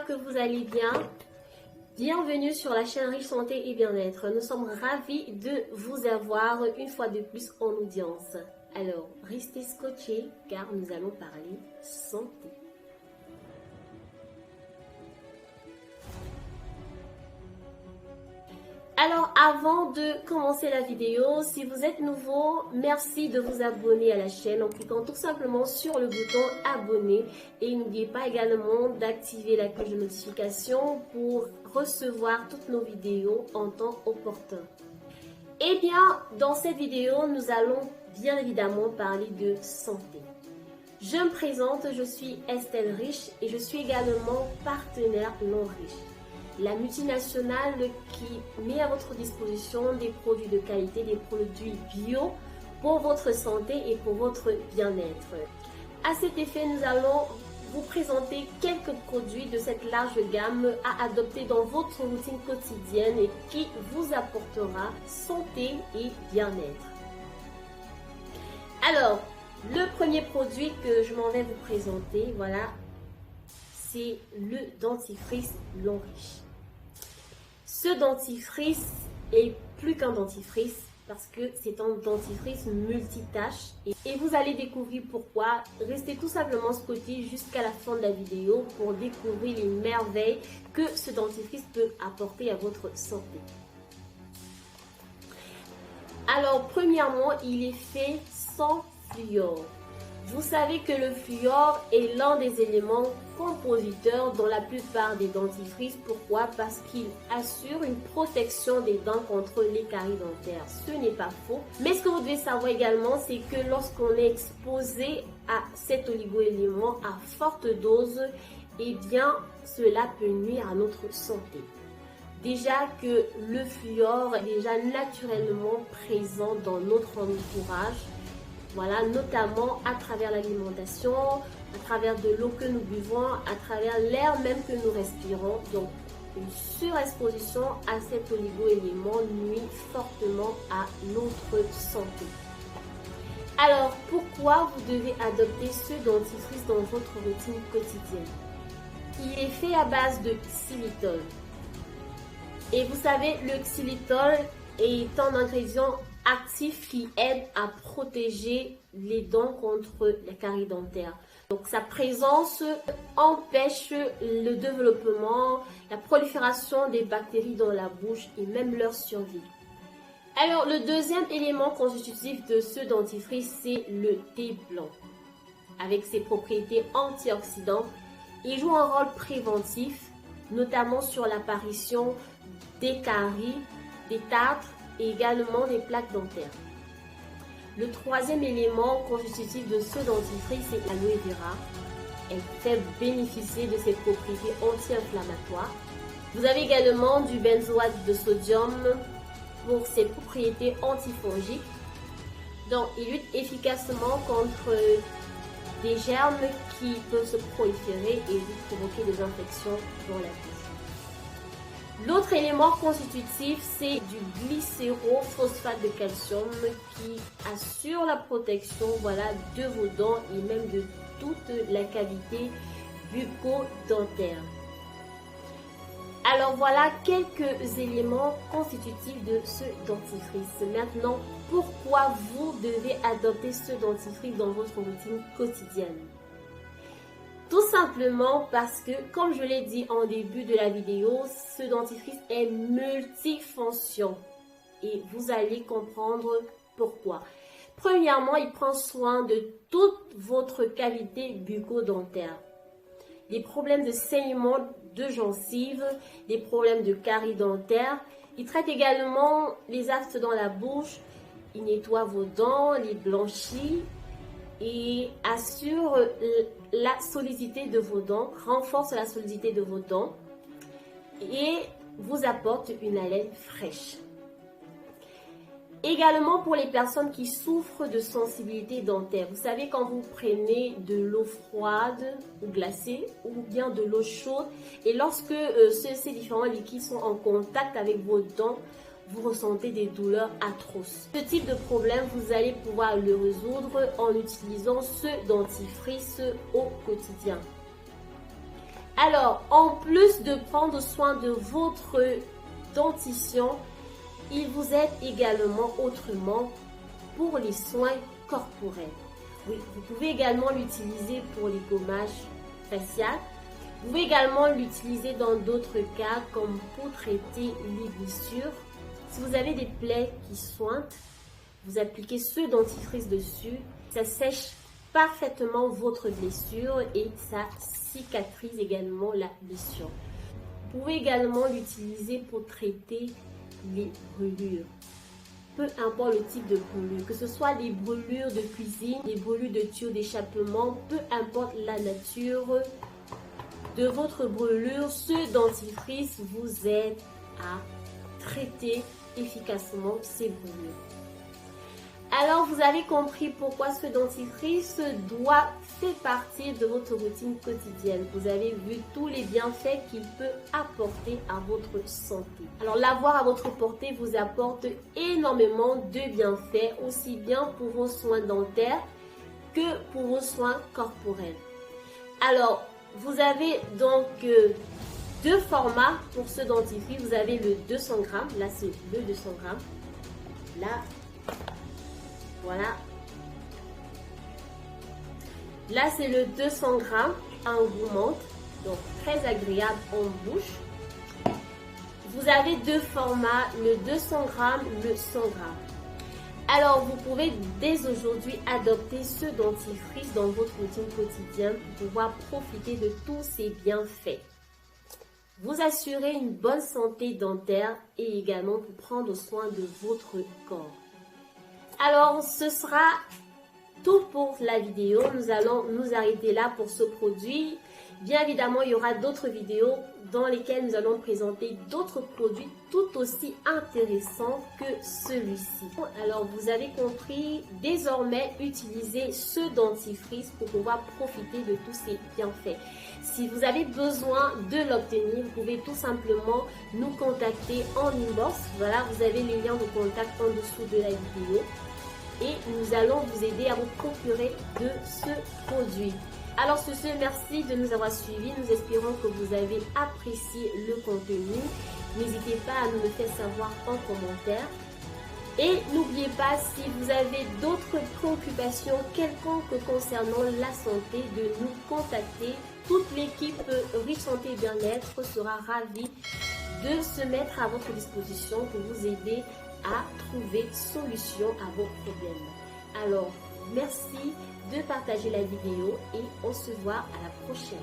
que vous allez bien. Bienvenue sur la chaîne Riche Santé et Bien-être. Nous sommes ravis de vous avoir une fois de plus en audience. Alors, restez scotchés car nous allons parler santé. Alors, avant de commencer la vidéo, si vous êtes nouveau, merci de vous abonner à la chaîne en cliquant tout simplement sur le bouton abonner. Et n'oubliez pas également d'activer la cloche de notification pour recevoir toutes nos vidéos en temps opportun. Eh bien, dans cette vidéo, nous allons bien évidemment parler de santé. Je me présente, je suis Estelle Riche et je suis également partenaire non riche. La multinationale qui met à votre disposition des produits de qualité, des produits bio pour votre santé et pour votre bien-être. À cet effet, nous allons vous présenter quelques produits de cette large gamme à adopter dans votre routine quotidienne et qui vous apportera santé et bien-être. Alors, le premier produit que je m'en vais vous présenter, voilà, c'est le dentifrice non riche. Ce dentifrice est plus qu'un dentifrice parce que c'est un dentifrice multitâche et vous allez découvrir pourquoi. Restez tout simplement scotché jusqu'à la fin de la vidéo pour découvrir les merveilles que ce dentifrice peut apporter à votre santé. Alors, premièrement, il est fait sans fluor. Vous savez que le fluor est l'un des éléments compositeurs dans la plupart des dentifrices. Pourquoi? Parce qu'il assure une protection des dents contre les caries dentaires. Ce n'est pas faux. Mais ce que vous devez savoir également, c'est que lorsqu'on est exposé à cet oligo-élément à forte dose, eh bien, cela peut nuire à notre santé. Déjà que le fluor est déjà naturellement présent dans notre entourage. Voilà, notamment à travers l'alimentation, à travers de l'eau que nous buvons, à travers l'air même que nous respirons. Donc, une surexposition à cet oligo-élément nuit fortement à notre santé. Alors, pourquoi vous devez adopter ce dentifrice dans votre routine quotidienne? Il est fait à base de xylitol. Et vous savez, le xylitol est un ingrédient actif qui aide à protéger les dents contre la carie dentaire. Donc sa présence empêche le développement, la prolifération des bactéries dans la bouche et même leur survie. Alors le deuxième élément constitutif de ce dentifrice, c'est le thé blanc. Avec ses propriétés antioxydantes, il joue un rôle préventif, notamment sur l'apparition des caries, des tartres, et également des plaques dentaires. Le troisième élément constitutif de ce dentifrice, c'est l'aloe vera. Elle fait bénéficier de ses propriétés anti-inflammatoires. Vous avez également du benzoate de sodium pour ses propriétés antifongiques. Donc, il lutte efficacement contre des germes qui peuvent se proliférer et vous provoquer des infections dans la bouche. L'autre élément constitutif, c'est du glycérophosphate de calcium qui assure la protection, voilà, de vos dents et même de toute la cavité bucco-dentaire. Alors voilà quelques éléments constitutifs de ce dentifrice. Maintenant, pourquoi vous devez adopter ce dentifrice dans votre routine quotidienne? Tout simplement parce que, comme je l'ai dit en début de la vidéo, ce dentifrice est multifonction. Et vous allez comprendre pourquoi. Premièrement, il prend soin de toute votre cavité bucco-dentaire. Les problèmes de saignement de gencives, des problèmes de caries dentaires. Il traite également les aftes dans la bouche. Il nettoie vos dents, les blanchit et assure la solidité de vos dents, renforce la solidité de vos dents et vous apporte une haleine fraîche. Également pour les personnes qui souffrent de sensibilité dentaire. Vous savez, quand vous prenez de l'eau froide ou glacée ou bien de l'eau chaude et lorsque ces différents liquides sont en contact avec vos dents, vous ressentez des douleurs atroces. Ce type de problème, vous allez pouvoir le résoudre en utilisant ce dentifrice au quotidien. Alors, en plus de prendre soin de votre dentition, il vous aide également autrement pour les soins corporels. Oui, vous pouvez également l'utiliser pour les gommages faciaux. Vous pouvez également l'utiliser dans d'autres cas comme pour traiter les blessures. Si vous avez des plaies qui sointent, vous appliquez ce dentifrice dessus, ça sèche parfaitement votre blessure et ça cicatrise également la blessure. Vous pouvez également l'utiliser pour traiter les brûlures. Peu importe le type de brûlure, que ce soit les brûlures de cuisine, les brûlures de tuyaux d'échappement, peu importe la nature de votre brûlure, ce dentifrice vous aide à traiter efficacement ces brûlures. Alors, vous avez compris pourquoi ce dentifrice doit faire partie de votre routine quotidienne. Vous avez vu tous les bienfaits qu'il peut apporter à votre santé. Alors, l'avoir à votre portée vous apporte énormément de bienfaits, aussi bien pour vos soins dentaires que pour vos soins corporels. Alors, vous avez donc deux formats pour ce dentifrice. Vous avez le 200 grammes. Là, c'est le 200 grammes. Là, voilà. Là, c'est le 200 grammes en gourmande. Donc, très agréable en bouche. Vous avez deux formats, le 200 grammes, le 100 grammes. Alors, vous pouvez dès aujourd'hui adopter ce dentifrice dans votre routine quotidienne pour pouvoir profiter de tous ses bienfaits. Vous assurez une bonne santé dentaire et également pour prendre soin de votre corps. Alors, ce sera tout pour la vidéo. Nous allons nous arrêter là pour ce produit. Bien évidemment, il y aura d'autres vidéos dans lesquelles nous allons présenter d'autres produits tout aussi intéressants que celui-ci. Alors, vous avez compris, désormais, utilisez ce dentifrice pour pouvoir profiter de tous ces bienfaits. Si vous avez besoin de l'obtenir, vous pouvez tout simplement nous contacter en inbox. Voilà, vous avez les liens de contact en dessous de la vidéo. Et nous allons vous aider à vous procurer de ce produit. Alors sur ce, merci de nous avoir suivis. Nous espérons que vous avez apprécié le contenu. N'hésitez pas à nous le faire savoir en commentaire. Et n'oubliez pas, si vous avez d'autres préoccupations quelconques concernant la santé, de nous contacter. Toute l'équipe Riche Santé et Bien-être sera ravie de se mettre à votre disposition pour vous aider à trouver solution à vos problèmes. Alors, merci de partager la vidéo et on se voit à la prochaine.